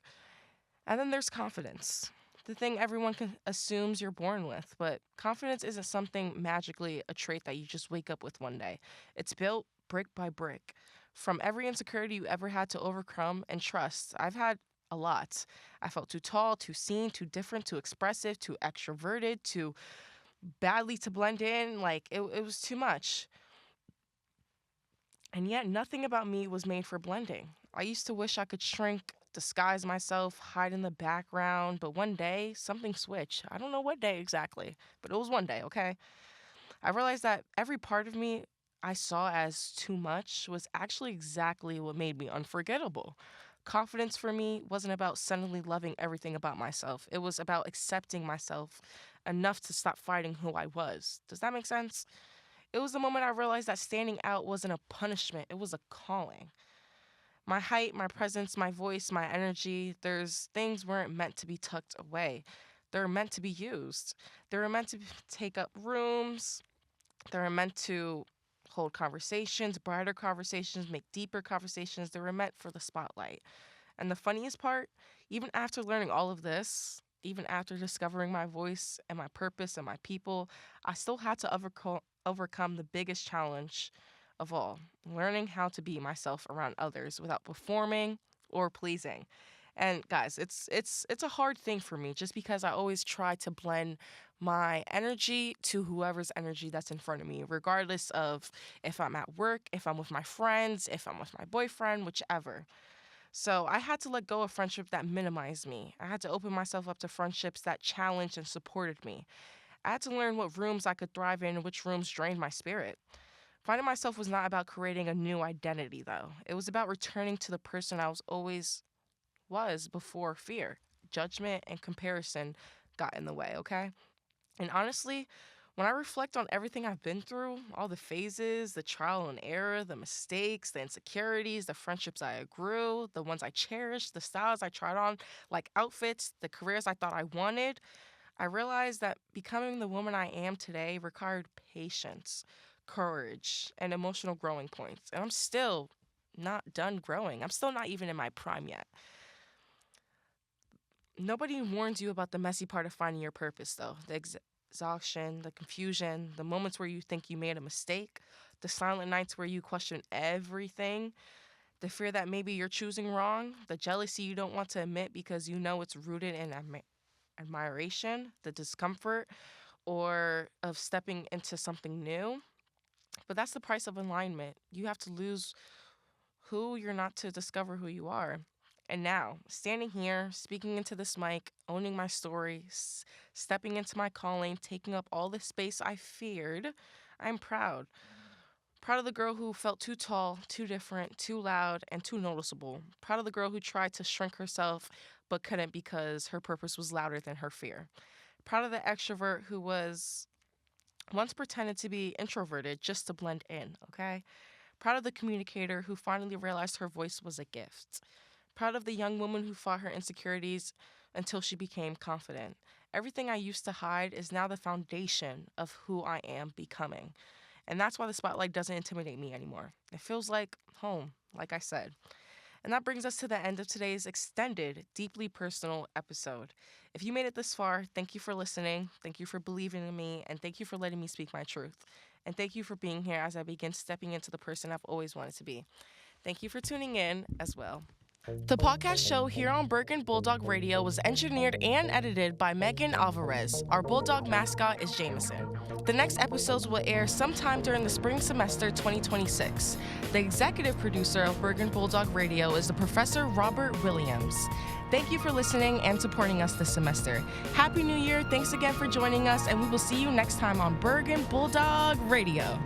And then there's confidence, the thing everyone assumes you're born with. But confidence isn't something magically a trait that you just wake up with one day. It's built brick by brick. From every insecurity you ever had to overcome and trust, I've had a lot. I felt too tall, too seen, too different, too expressive, too extroverted, too badly to blend in. Like, it was too much. And yet, nothing about me was made for blending. I used to wish I could shrink, disguise myself, hide in the background, but one day, something switched. I don't know what day exactly, but it was one day, okay? I realized that every part of me I saw as too much was actually exactly what made me unforgettable. Confidence for me wasn't about suddenly loving everything about myself. It was about accepting myself enough to stop fighting who I was. Does that make sense? It was the moment I realized that standing out wasn't a punishment, it was a calling. My height, my presence, my voice, my energy, there's things weren't meant to be tucked away. They're meant to be used. They were meant to take up rooms. They're meant to hold conversations, brighter conversations, make deeper conversations. They were meant for the spotlight. And the funniest part, even after learning all of this, even after discovering my voice and my purpose and my people, I still had to overcome the biggest challenge of all, learning how to be myself around others without performing or pleasing. And guys, it's a hard thing for me just because I always try to blend my energy to whoever's energy that's in front of me, regardless of if I'm at work, if I'm with my friends, if I'm with my boyfriend, whichever. So I had to let go of friendship that minimized me. I had to open myself up to friendships that challenged and supported me. I had to learn what rooms I could thrive in and which rooms drained my spirit. Finding myself was not about creating a new identity, though. It was about returning to the person I was before fear, judgment, and comparison got in the way, okay? And honestly, when I reflect on everything I've been through, all the phases, the trial and error, the mistakes, the insecurities, the friendships I grew, the ones I cherished, the styles I tried on, like outfits, the careers I thought I wanted, I realized that becoming the woman I am today required patience, courage, and emotional growing points. And I'm still not done growing. I'm still not even in my prime yet. Nobody warns you about the messy part of finding your purpose, though. The exhaustion, the confusion, the moments where you think you made a mistake, the silent nights where you question everything, the fear that maybe you're choosing wrong, the jealousy you don't want to admit because you know it's rooted in admiration, the discomfort, or of stepping into something new. But that's the price of alignment. You have to lose who you're not to discover who you are. And now, standing here, speaking into this mic, owning my story, stepping into my calling, taking up all the space I feared, I'm proud. Proud of the girl who felt too tall, too different, too loud, and too noticeable. Proud of the girl who tried to shrink herself but couldn't because her purpose was louder than her fear. Proud of the extrovert who was once pretended to be introverted just to blend in, okay? Proud of the communicator who finally realized her voice was a gift. Proud of the young woman who fought her insecurities until she became confident. Everything I used to hide is now the foundation of who I am becoming. And that's why the spotlight doesn't intimidate me anymore. It feels like home, like I said. And that brings us to the end of today's extended, deeply personal episode. If you made it this far, thank you for listening, thank you for believing in me, and thank you for letting me speak my truth. And thank you for being here as I begin stepping into the person I've always wanted to be. Thank you for tuning in as well. The podcast show here on Bergen Bulldog Radio was engineered and edited by Megan Alvarez. Our Bulldog mascot is Jameson. The next episodes will air sometime during the spring semester 2026. The executive producer of Bergen Bulldog Radio is the Professor Robert Williams. Thank you for listening and supporting us this semester. Happy New Year, thanks again for joining us, and we will see you next time on Bergen Bulldog Radio.